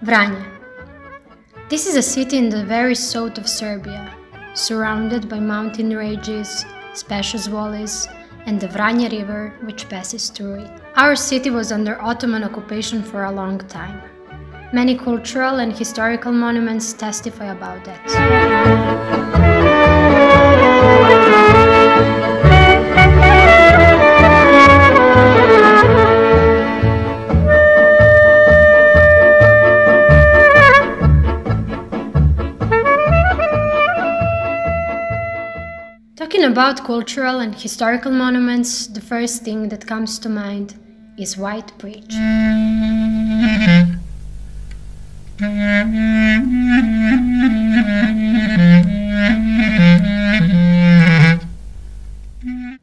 Vranje. This is a city in the very south of Serbia, surrounded by mountain ranges, spacious valleys, and the Vranje river which passes through it. Our city was under Ottoman occupation for a long time. Many cultural and historical monuments testify about that. Talking about cultural and historical monuments, the first thing that comes to mind is White Bridge.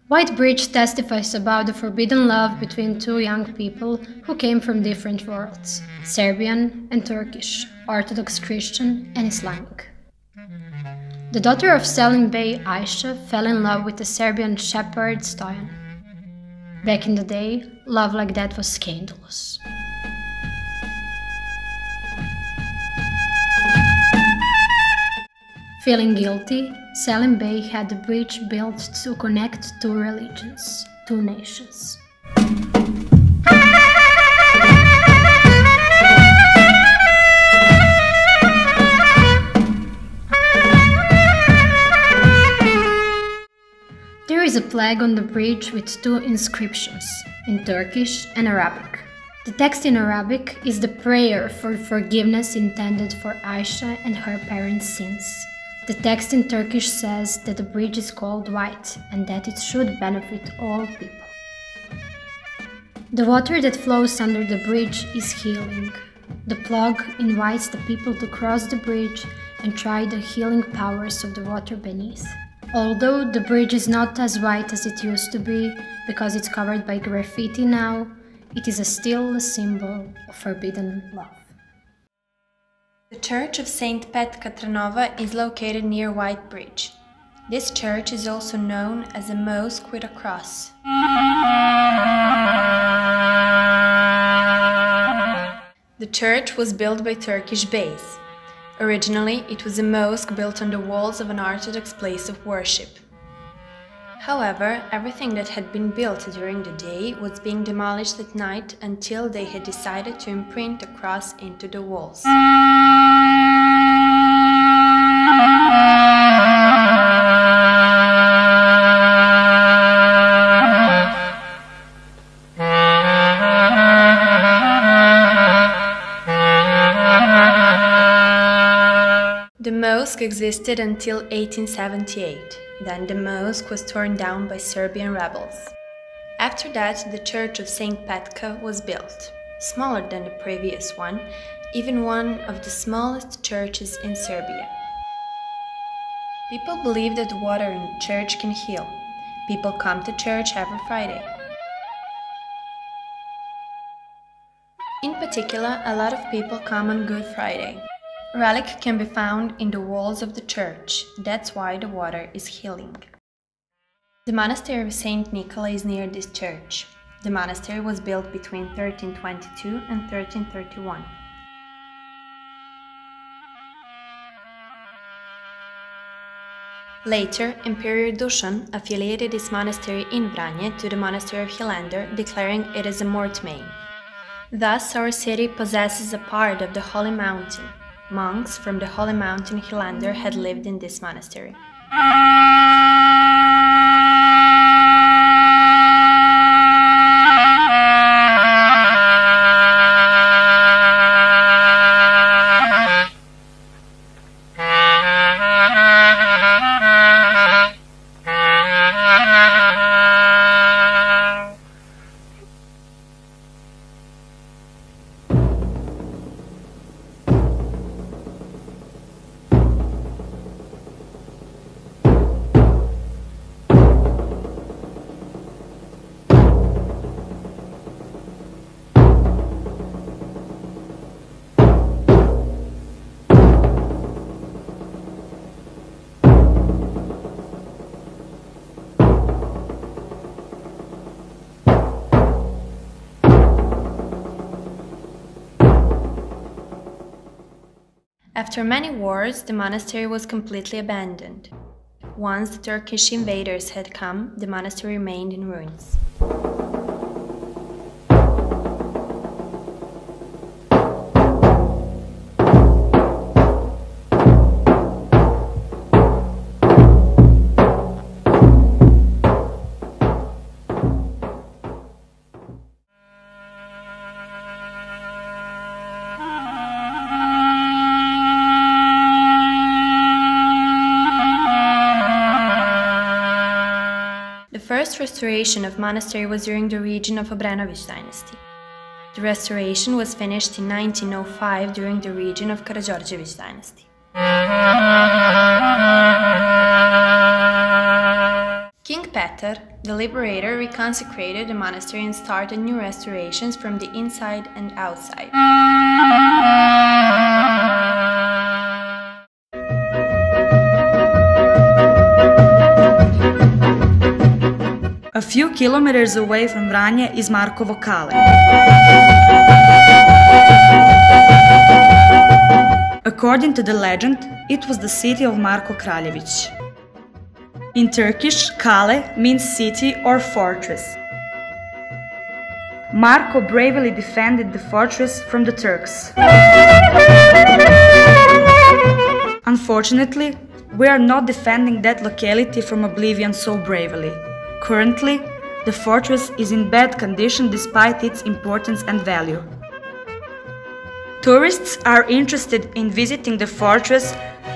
White Bridge testifies about the forbidden love between two young people who came from different worlds, Serbian and Turkish, Orthodox Christian and Islamic. The daughter of Selim Bey, Aisha, fell in love with the Serbian shepherd Stojan. Back in the day, love like that was scandalous. Feeling guilty, Selim Bey had the bridge built to connect two religions, two nations. There is a flag on the bridge with two inscriptions, in Turkish and Arabic. The text in Arabic is the prayer for forgiveness intended for Aisha and her parents' sins. The text in Turkish says that the bridge is called white and that it should benefit all people. The water that flows under the bridge is healing. The plug invites the people to cross the bridge and try the healing powers of the water beneath. Although the bridge is not as white as it used to be, because it's covered by graffiti now, it is still a symbol of forbidden love. The church of St Patrica is located near White Bridge. This church is also known as a mosque with a cross. The church was built by Turkish beys. Originally, it was a mosque built on the walls of an Orthodox place of worship. However, everything that had been built during the day was being demolished at night until they had decided to imprint a cross into the walls. The mosque existed until 1878, then the mosque was torn down by Serbian rebels. After that, the church of St Patrica was built, smaller than the previous one, even one of the smallest churches in Serbia. People believe that the water in the church can heal. People come to church every Friday. In particular, a lot of people come on Good Friday. Relic can be found in the walls of the church, that's why the water is healing. The Monastery of St Nicholas is near this church. The monastery was built between 1322 and 1331. Later, Emperor Dušan affiliated this monastery in Vranje to the Monastery of Hilander, declaring it as a mortmain. Thus, our city possesses a part of the Holy Mountain. Monks from the Holy Mountain Hilander had lived in this monastery. After many wars, the monastery was completely abandoned. Once the Turkish invaders had come, the monastery remained in ruins. The first restoration of monastery was during the region of Obrenović dynasty. The restoration was finished in 1905 during the region of Karađorđević dynasty. King Petar, the liberator, reconsecrated the monastery and started new restorations from the inside and outside. A few kilometers away from Vranje is Markovo Kale. According to the legend, it was the city of Marko Kraljević. In Turkish, Kale means city or fortress. Marko bravely defended the fortress from the Turks. Unfortunately, we are not defending that locality from oblivion so bravely. Currently, the fortress is in bad condition despite its importance and value. Tourists are interested in visiting the fortress,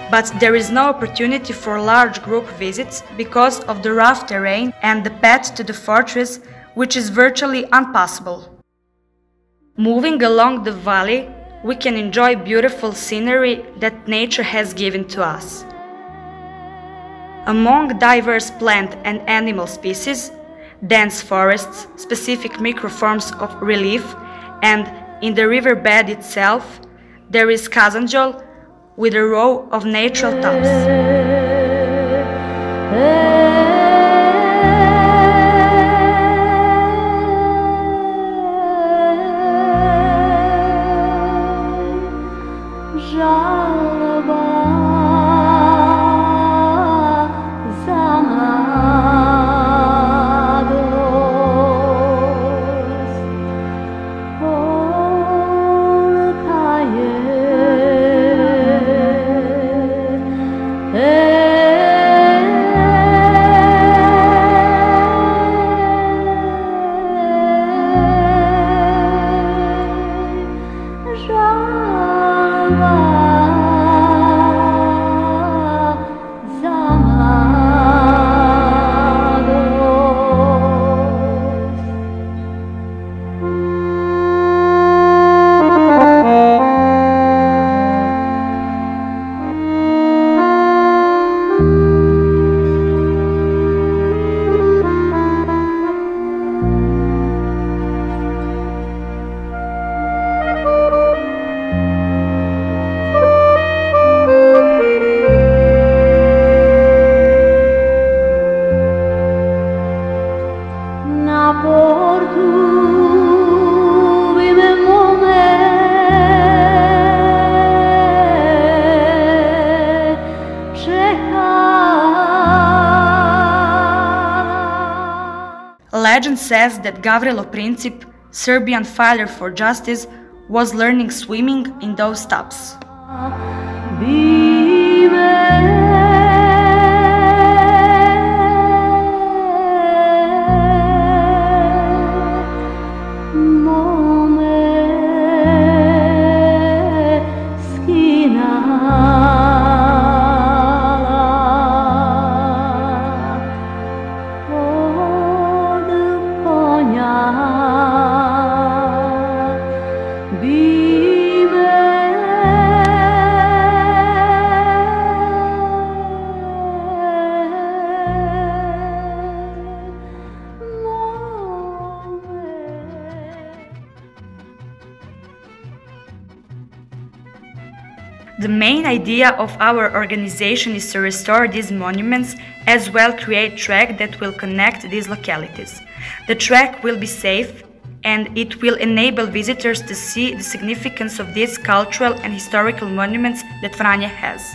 but there is no opportunity for large group visits because of the rough terrain and the path to the fortress, which is virtually impossible. Moving along the valley, we can enjoy beautiful scenery that nature has given to us. Among diverse plant and animal species, dense forests, specific microforms of relief, and in the riverbed itself, there is Kazanjol with a row of natural tops. Legend says that Gavrilo Princip, Serbian fighter for justice, was learning swimming in those tops. The main idea of our organization is to restore these monuments, as well create track that will connect these localities. The track will be safe and it will enable visitors to see the significance of these cultural and historical monuments that Vranje has.